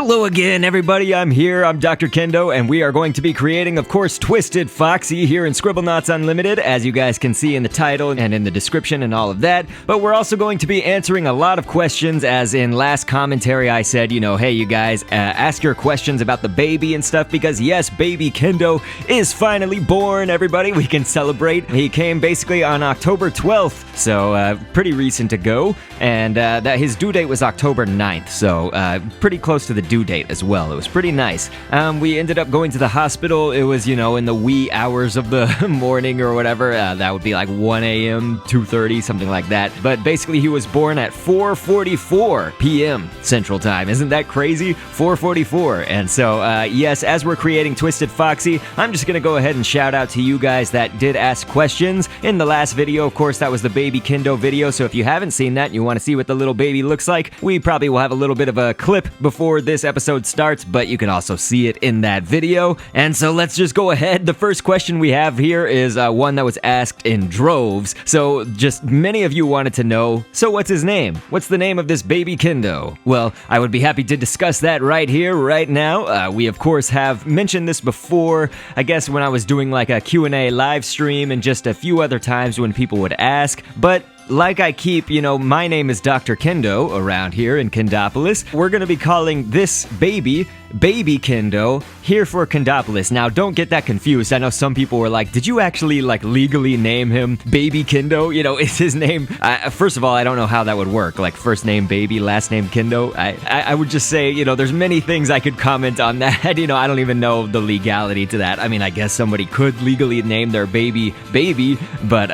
Hello again, everybody. I'm here. I'm Dr. Kendo, and we are going to be creating, of course, Twisted Foxy here in Scribblenauts Unlimited, as you guys can see in the title and in the description and all of that. But we're also going to be answering a lot of questions, as in last commentary I said, hey, you guys, ask your questions about the baby and stuff, because yes, baby Kendo is finally born, everybody. We can celebrate. He came basically on October 12th, so pretty recent ago, and that his due date was October 9th, so pretty close to the due date as well. It was pretty nice. We ended up going to the hospital. It was, in the wee hours of the morning or whatever. That would be like 1 a.m., 2:30, something like that. But basically, he was born at 4:44 p.m. Central Time. Isn't that crazy? 4:44. And so, yes, as we're creating Twisted Foxy, I'm just going to go ahead and shout out to you guys that did ask questions in the last video. Of course, that was the baby Kendo video. So if you haven't seen that and you want to see what the little baby looks like, we probably will have a little bit of a clip before this episode starts, but you can also see it in that video. And so let's just go ahead. The first question we have here is one that was asked in droves. So just many of you wanted to know, so what's his name? What's the name of this baby Kendo? Well, I would be happy to discuss that right here, right now. We of course have mentioned this before, I guess when I was doing like a Q&A live stream and just a few other times when people would ask, but like I keep, my name is Dr. Kendo around here in Kendopolis. We're going to be calling this baby Kendo here for Kendopolis. Now, don't get that confused. I know some people were like, did you actually legally name him Baby Kendo? Is his name... first of all, I don't know how that would work. Like, first name Baby, last name Kendo. I would just say, there's many things I could comment on that. I don't even know the legality to that. I mean, I guess somebody could legally name their baby, but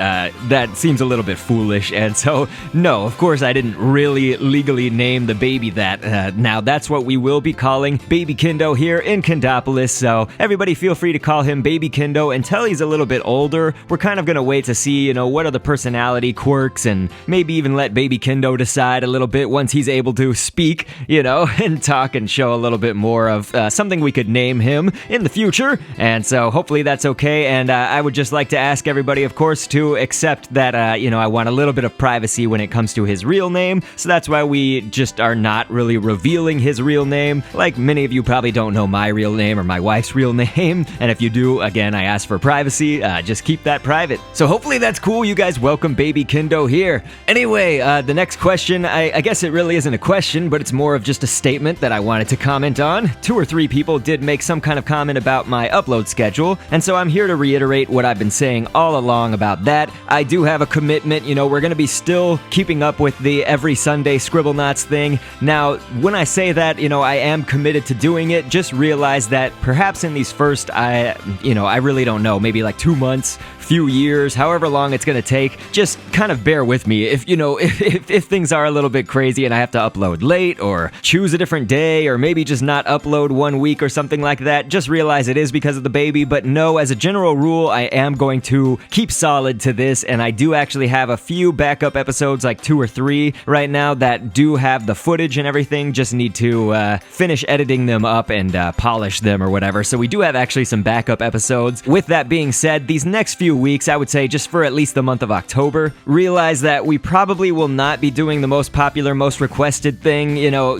that seems a little bit foolish. And so, no, of course, I didn't really legally name the baby that. Now, that's what we will be calling Baby Kendo here in Kendopolis. So, everybody feel free to call him Baby Kendo until he's a little bit older. We're kind of going to wait to see, what are the personality quirks, and maybe even let Baby Kendo decide a little bit once he's able to speak, and talk and show a little bit more of something we could name him in the future. And so, hopefully that's okay. And I would just like to ask everybody, of course, to accept that, I want a little bit of privacy when it comes to his real name, so that's why we just are not really revealing his real name. Like many of you probably don't know my real name or my wife's real name, and if you do, again, I ask for privacy. Just keep that private. So hopefully that's cool. You guys welcome Baby Kendo here. Anyway, the next question, I guess it really isn't a question, but it's more of just a statement that I wanted to comment on. 2 or 3 people did make some kind of comment about my upload schedule, and so I'm here to reiterate what I've been saying all along about that. I do have a commitment. We're going to be still keeping up with the every Sunday Scribblenauts thing. Now, when I say that, I am committed to doing it. Just realize that perhaps in these first, I really don't know, maybe like 2 months, few years, however long it's going to take, just kind of bear with me. If things are a little bit crazy and I have to upload late or choose a different day or maybe just not upload 1 week or something like that, just realize it is because of the baby. But no, as a general rule, I am going to keep solid to this, and I do actually have a few backup episodes, like 2 or 3 right now, that do have the footage and everything. Just need to finish editing them up and polish them or whatever. So we do have actually some backup episodes. With that being said, these next few weeks, I would say just for at least the month of October, realize that we probably will not be doing the most popular, most requested thing.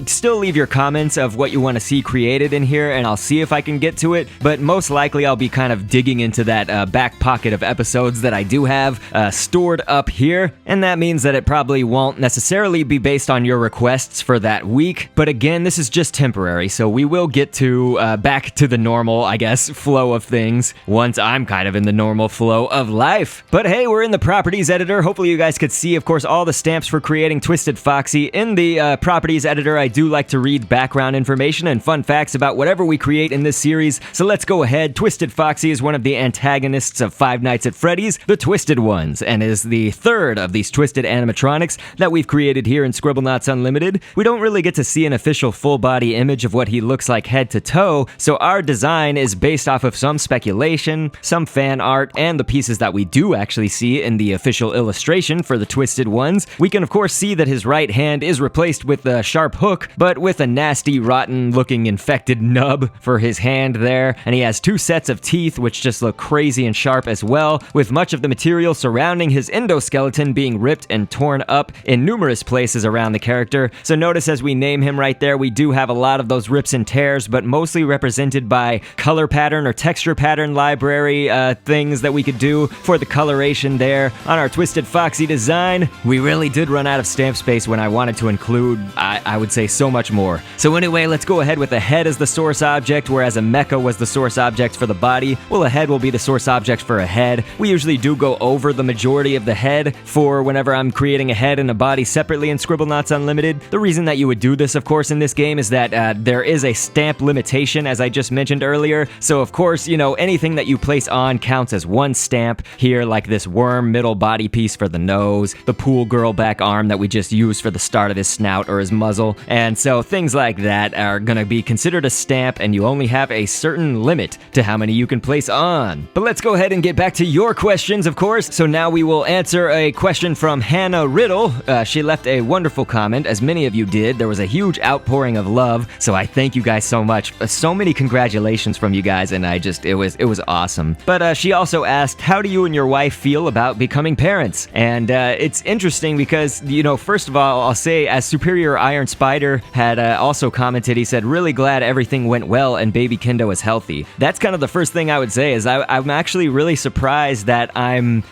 Still leave your comments of what you want to see created in here, and I'll see if I can get to it. But most likely, I'll be kind of digging into that back pocket of episodes that I do have stored up here, and that means that it probably won't necessarily be based on your requests for that week. But again, this is just temporary, so we will get to back to the normal, I guess, flow of things once I'm kind of in the normal flow of life. But hey, we're in the properties editor. Hopefully you guys could see, of course, all the stamps for creating Twisted Foxy. In the properties editor, I do like to read background information and fun facts about whatever we create in this series. So let's go ahead. Twisted Foxy is one of the antagonists of Five Nights at Freddy's, The Twisted Ones, and is the third of these twisted animatronics that we've created here in Scribblenauts Unlimited. We don't really get to see an official full-body image of what he looks like head to toe, so our design is based off of some speculation, some fan art, and the pieces that we do actually see in the official illustration for the Twisted Ones, we can of course see that his right hand is replaced with a sharp hook, but with a nasty, rotten-looking infected nub for his hand there, and he has 2 sets of teeth which just look crazy and sharp as well, with much of the material surrounding his endoskeleton being ripped and torn up in numerous places around the character. So notice as we name him right there, we do have a lot of those rips and tears, but mostly represented by color pattern or texture pattern library things that we could do for the coloration there on our Twisted Foxy design. We really did run out of stamp space when I wanted to include, I would say, so much more. So anyway, let's go ahead with the head as the source object, whereas a mecha was the source object for the body. Well, a head will be the source object for a head. We usually do go over the majority of the head for whenever I'm creating a head and a body separately in Scribblenauts Unlimited. The reason that you would do this, of course, in this game is that there is a stamp limitation, as I just mentioned earlier. So, of course, you know, anything that you place on counts as 1 stamp here, like this worm middle body piece for the nose, the pool girl back arm that we just used for the start of his snout or his muzzle. And so things like that are gonna be considered a stamp, and you only have a certain limit to how many you can place on. But let's go ahead and get back to your questions, of course. So now we will answer a question from Hannah Riddle. She left a wonderful comment, as many of you did. There was a huge outpouring of love, so I thank you guys so much. So many congratulations from you guys, and it was awesome. But she also asked, how do you and your wife feel about becoming parents? And it's interesting because, you know, first of all, I'll say, as Superior Iron Spider had also commented, he said, really glad everything went well and baby Kendo is healthy. That's kind of the first thing I would say, is I'm actually really surprised that I'm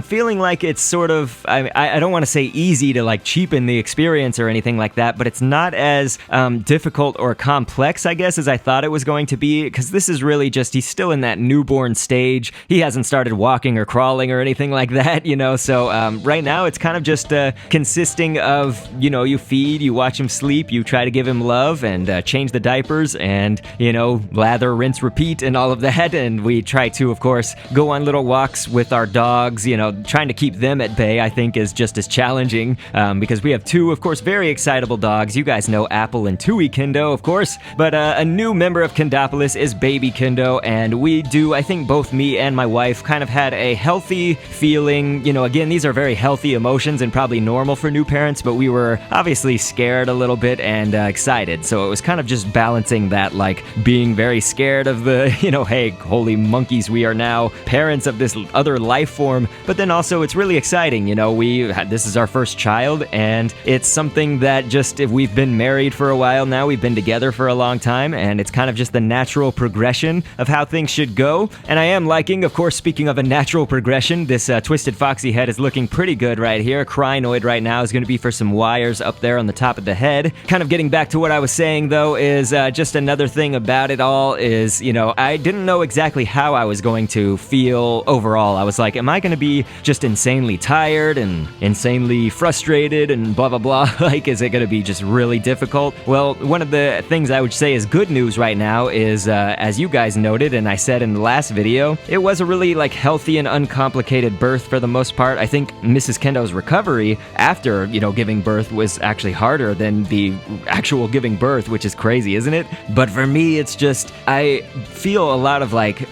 feeling like it's sort of, I don't want to say easy to like cheapen the experience or anything like that, but it's not as difficult or complex, I guess, as I thought it was going to be, because this is really just, he's still in that newborn stage. He hasn't started walking or crawling or anything like that, you know, so right now it's kind of just consisting of, you know, you feed, you watch him sleep, you try to give him love and change the diapers and, you know, lather, rinse, repeat and all of that, and we try to, of course, go on little walks with our dogs. You know, trying to keep them at bay, I think, is just as challenging because we have 2, of course, very excitable dogs. You guys know Apple and Tui Kendo, of course, but a new member of Kendopolis is baby Kendo, and we do, I think both me and my wife kind of had a healthy feeling. You know, again, these are very healthy emotions and probably normal for new parents, but we were obviously scared a little bit and excited, so it was kind of just balancing that, like, being very scared of the, you know, hey, holy monkeys, we are now parents of this other life form, but then also it's really exciting, you know, this is our first child, and it's something that just, if we've been married for a while now, we've been together for a long time, and it's kind of just the natural progression of how things should go. And I am liking, of course, speaking of a natural progression, this Twisted Foxy head is looking pretty good right here. Crinoid right now is going to be for some wires up there on the top of the head. Kind of getting back to what I was saying, though, is just another thing about it all is, you know, I didn't know exactly how I was going to feel overall. I was like, am I going to be just insanely tired and insanely frustrated and blah, blah, blah? Like, is it going to be just really difficult? Well, one of the things I would say is good news right now is, as you guys noted, and I said in the last video, it was a really, like, healthy and uncomplicated birth for the most part. I think Mrs. Kendo's recovery after, you know, giving birth was actually harder than the actual giving birth, which is crazy, isn't it? But for me, it's just, I feel a lot of, like,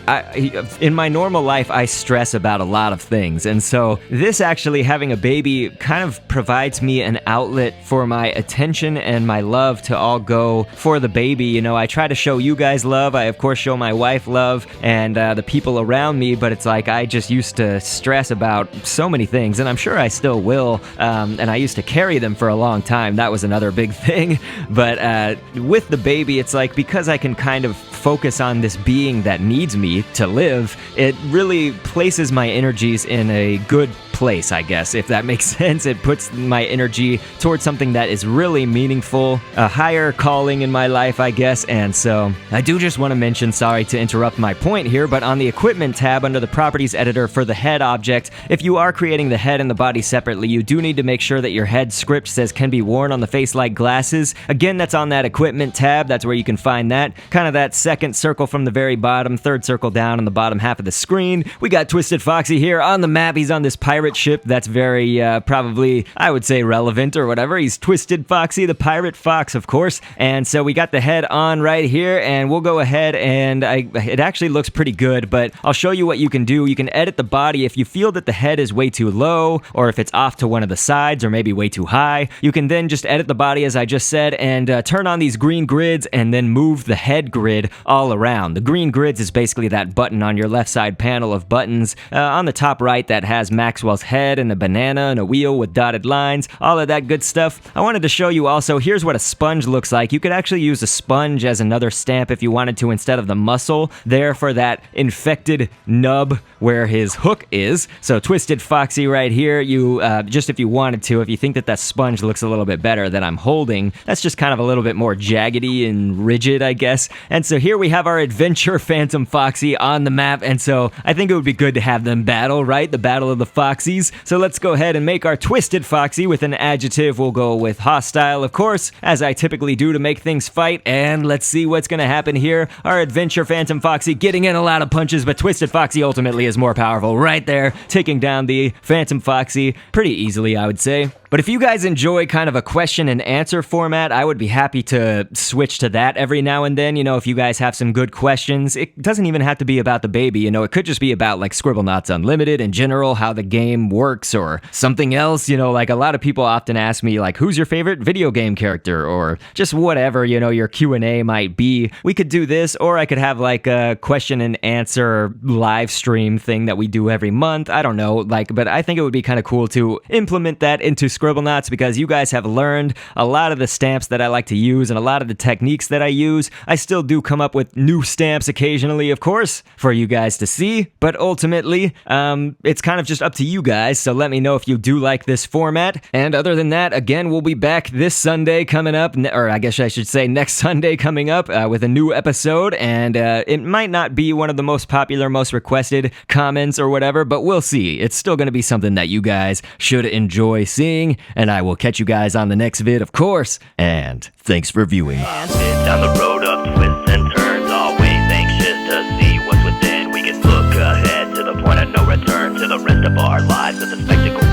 in my normal life, I stress about a lot of things, and so this actually, having a baby, kind of provides me an outlet for my attention and my love to all go for the baby. You know, I try to show you guys love, I of course show my wife love, and the people around me, but it's like, I just used to stress about so many things, and I'm sure I still will, and I used to carry them for a long time. That was another big thing, but with the baby, it's like, because I can kind of focus on this being that needs me to live, it really places my energies in a good place, I guess, if that makes sense. It puts my energy towards something that is really meaningful, a higher calling in my life, I guess. And so I do just want to mention, sorry to interrupt my point here, but on the equipment tab under the properties editor for the head object, if you are creating the head and the body separately, you do need to make sure that your head script says can be worn on the face like glasses. Again, that's on that equipment tab. That's where you can find that. Kind of that second circle from the very bottom, third circle down on the bottom half of the screen. We got Twisted Foxy here on the map. He's on this pirate pirate ship that's very, probably, I would say, relevant or whatever. He's Twisted Foxy, the pirate fox, of course. And so we got the head on right here, and we'll go ahead and it actually looks pretty good, but I'll show you what you can do. You can edit the body if you feel that the head is way too low, or if it's off to one of the sides, or maybe way too high. You can then just edit the body, as I just said, and turn on these green grids, and then move the head grid all around. The green grids is basically that button on your left side panel of buttons. On the top right, that has Maxwell's head and a banana and a wheel with dotted lines, all of that good stuff. I wanted to show you also, here's what a sponge looks like. You could actually use a sponge as another stamp if you wanted to, instead of the muscle there for that infected nub where his hook is. So Twisted Foxy right here, you just if you wanted to, if you think that sponge looks a little bit better than I'm holding, that's just kind of a little bit more jaggedy and rigid, I guess. And so here we have our adventure Phantom Foxy on the map, and so I think it would be good to have them battle, right? The battle of the Foxies. So let's go ahead and make our Twisted Foxy with an adjective. We'll go with hostile, of course, as I typically do to make things fight, and let's see what's gonna happen here. Our adventure Phantom Foxy getting in a lot of punches, but Twisted Foxy ultimately is more powerful right there, taking down the Phantom Foxy pretty easily, I would say. But if you guys enjoy kind of a question and answer format, I would be happy to switch to that every now and then. You know, if you guys have some good questions, it doesn't even have to be about the baby, you know, it could just be about like Scribblenauts Unlimited in general, how the game works, or something else. You know, like a lot of people often ask me like, who's your favorite video game character, or just whatever, you know, your Q&A might be. We could do this, or I could have like a question and answer live stream thing that we do every month. I don't know, like, but I think it would be kind of cool to implement that into Scribblenauts, because you guys have learned a lot of the stamps that I like to use and a lot of the techniques that I use. I still do come up with new stamps occasionally, of course, for you guys to see, but ultimately, it's kind of just up to you guys, so let me know if you do like this format. And other than that, again, we'll be back this Sunday coming up, or I guess I should say next Sunday coming up, with a new episode, and it might not be one of the most popular, most requested comments or whatever, but we'll see. It's still going to be something that you guys should enjoy seeing, and I will catch you guys on the next vid, of course, and thanks for viewing. Down the road of twists and turns, always anxious to see what's within. We can look ahead to the point of no return, to the rest of our lives as a spectacle